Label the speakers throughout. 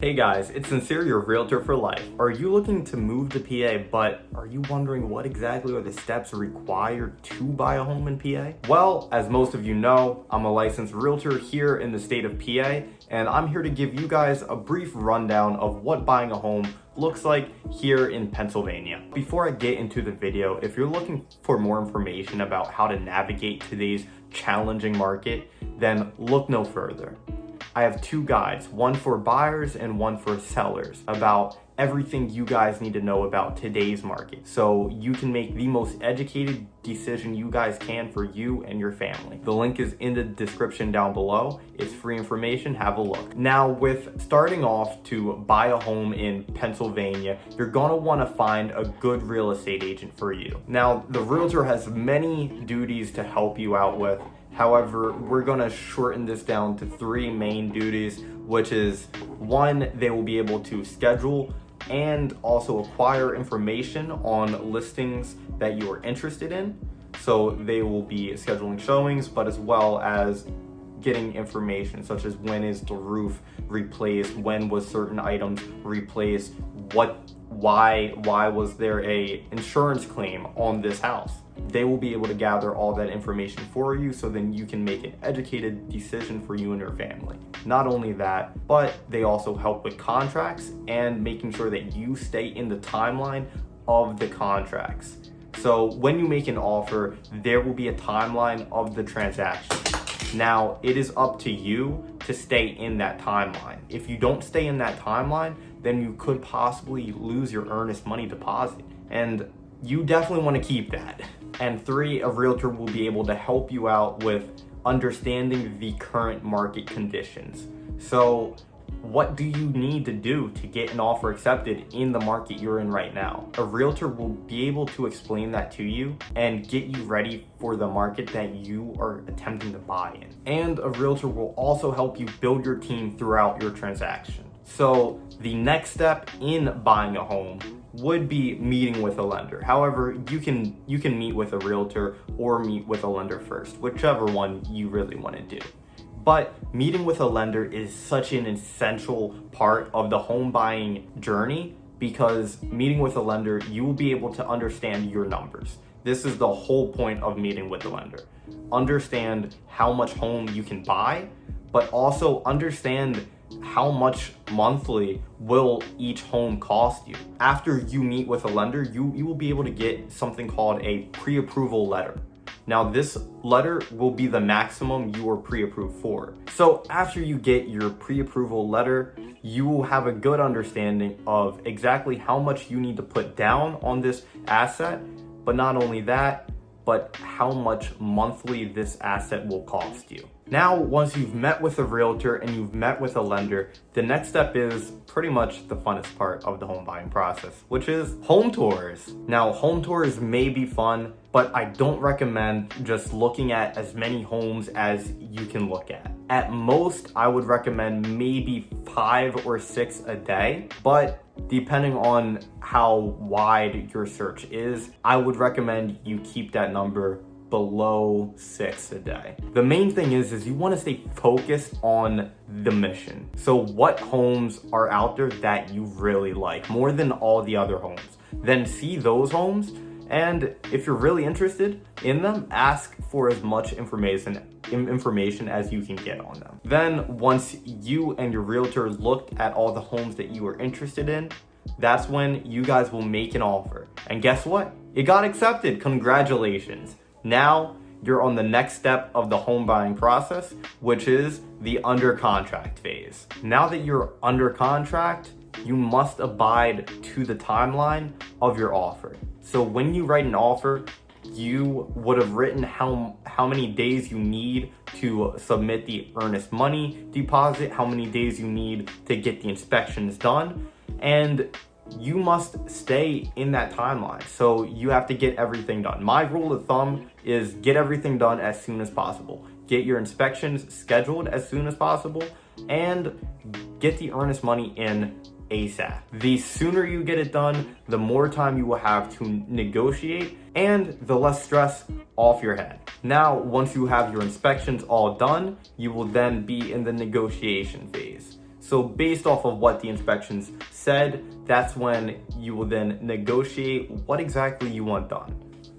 Speaker 1: Hey guys, it's Sincere, your realtor for life. Are you looking to move to PA, but are you wondering what exactly are the steps required to buy a home in PA? Well, as most of you know, I'm a licensed realtor here in the state of PA, and I'm here to give you guys a brief rundown of what buying a home looks like here in Pennsylvania. Before I get into the video, if you're looking for more information about how to navigate today's challenging market, then look no further. I have two guides, one for buyers and one for sellers, about everything you guys need to know about today's market, so you can make the most educated decision you guys can for you and your family. The link is in the description down below. It's free information, have a look. Now, with starting off to buy a home in Pennsylvania, you're gonna wanna find a good real estate agent for you. Now, the realtor has many duties to help you out with. However, we're gonna shorten this down to three main duties, which is one, they will be able to schedule and also acquire information on listings that you are interested in. So they will be scheduling showings, but as well as getting information such as when is the roof replaced, when was certain items replaced, why was there a insurance claim on this house. They will be able to gather all that information for you, so then you can make an educated decision for you and your family. Not only that, but they also help with contracts and making sure that you stay in the timeline of the contracts. So when you make an offer, there will be a timeline of the transaction. Now, it is up to you to stay in that timeline. If you don't stay in that timeline, then you could possibly lose your earnest money deposit. And you definitely want to keep that. And three, a realtor will be able to help you out with understanding the current market conditions. So what do you need to do to get an offer accepted in the market you're in right now? A realtor will be able to explain that to you and get you ready for the market that you are attempting to buy in. And a realtor will also help you build your team throughout your transaction. So the next step in buying a home would be meeting with a lender. However, you can meet with a realtor or meet with a lender first, whichever one you really want to do. But meeting with a lender is such an essential part of the home buying journey, because meeting with a lender, you will be able to understand your numbers. This is the whole point of meeting with the lender. Understand how much home you can buy, but also understand how much monthly will each home cost you. After you meet with a lender, you will be able to get something called a pre-approval letter. Now, this letter will be the maximum you are pre-approved for. So after you get your pre-approval letter, you will have a good understanding of exactly how much you need to put down on this asset, but not only that, but how much monthly this asset will cost you. Now, once you've met with a realtor and you've met with a lender, the next step is pretty much the funnest part of the home buying process, which is home tours. Now, home tours may be fun, but I don't recommend just looking at as many homes as you can look at. At most, I would recommend maybe 5 or 6 a day, but depending on how wide your search is, I would recommend you keep that number below 6 a day. The main thing is you want to stay focused on the mission. So what homes are out there that you really like more than all the other homes? Then see those homes, and if you're really interested in them, ask for as much information as you can get on them. Then once you and your realtor looked at all the homes that you are interested in, that's when you guys will make an offer. And guess what? It got accepted. Congratulations. Now you're on the next step of the home buying process, which is the under contract phase. Now that you're under contract, you must abide to the timeline of your offer. So when you write an offer, you would have written how many days you need to submit the earnest money deposit, how many days you need to get the inspections done, and you must stay in that timeline. So you have to get everything done. My rule of thumb is get everything done as soon as possible. Get your inspections scheduled as soon as possible, and get the earnest money in ASAP. The sooner you get it done, the more time you will have to negotiate and the less stress off your head. Now, once you have your inspections all done, you will then be in the negotiation phase. So based off of what the inspections said, that's when you will then negotiate what exactly you want done.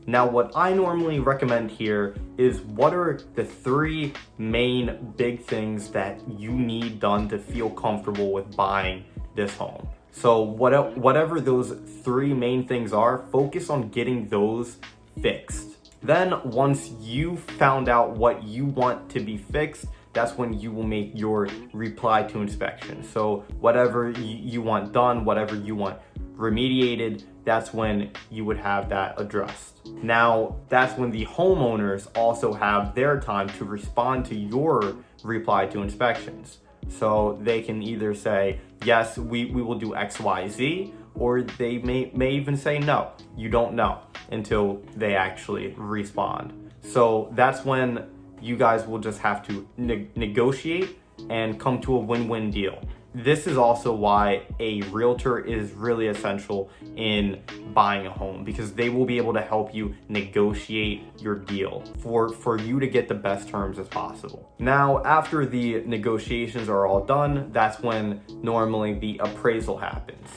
Speaker 1: Now, what I normally recommend here is what are the 3 main big things that you need done to feel comfortable with buying this home. So whatever those 3 main things are, focus on getting those fixed. Then once you found out what you want to be fixed, that's when you will make your reply to inspection. So whatever you want done, whatever you want remediated, that's when you would have that addressed. Now, that's when the homeowners also have their time to respond to your reply to inspections. So they can either say, yes, we will do X, Y, Z, or they may even say, no, you don't know until they actually respond. So that's when you guys will just have to negotiate and come to a win-win deal. This is also why a realtor is really essential in buying a home, because they will be able to help you negotiate your deal for you to get the best terms as possible. Now, after the negotiations are all done, that's when normally the appraisal happens.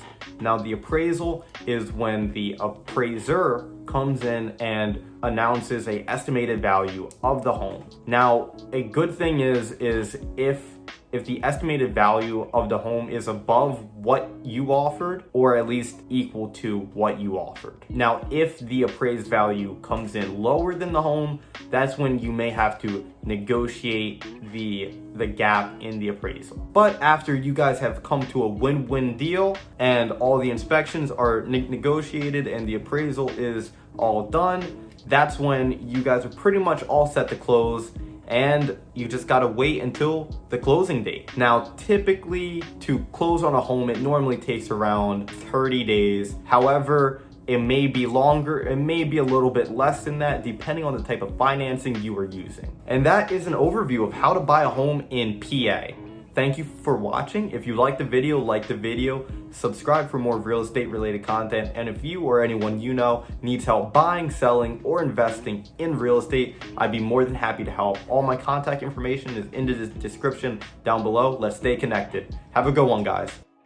Speaker 1: Now, the appraisal is when the appraiser comes in and announces an estimated value of the home. Now, a good thing is if the estimated value of the home is above what you offered, or at least equal to what you offered. Now, if the appraised value comes in lower than the home, that's when you may have to negotiate the gap in the appraisal. But after you guys have come to a win-win deal and all the inspections are negotiated and the appraisal is all done, that's when you guys are pretty much all set to close, and you just gotta wait until the closing date. Now, typically to close on a home, it normally takes around 30 days. However, it may be longer, it may be a little bit less than that, depending on the type of financing you are using. And that is an overview of how to buy a home in PA. Thank you for watching. If you liked the video, like the video, subscribe for more real estate related content. And if you or anyone you know needs help buying, selling, or investing in real estate, I'd be more than happy to help. All my contact information is in the description down below. Let's stay connected. Have a good one, guys.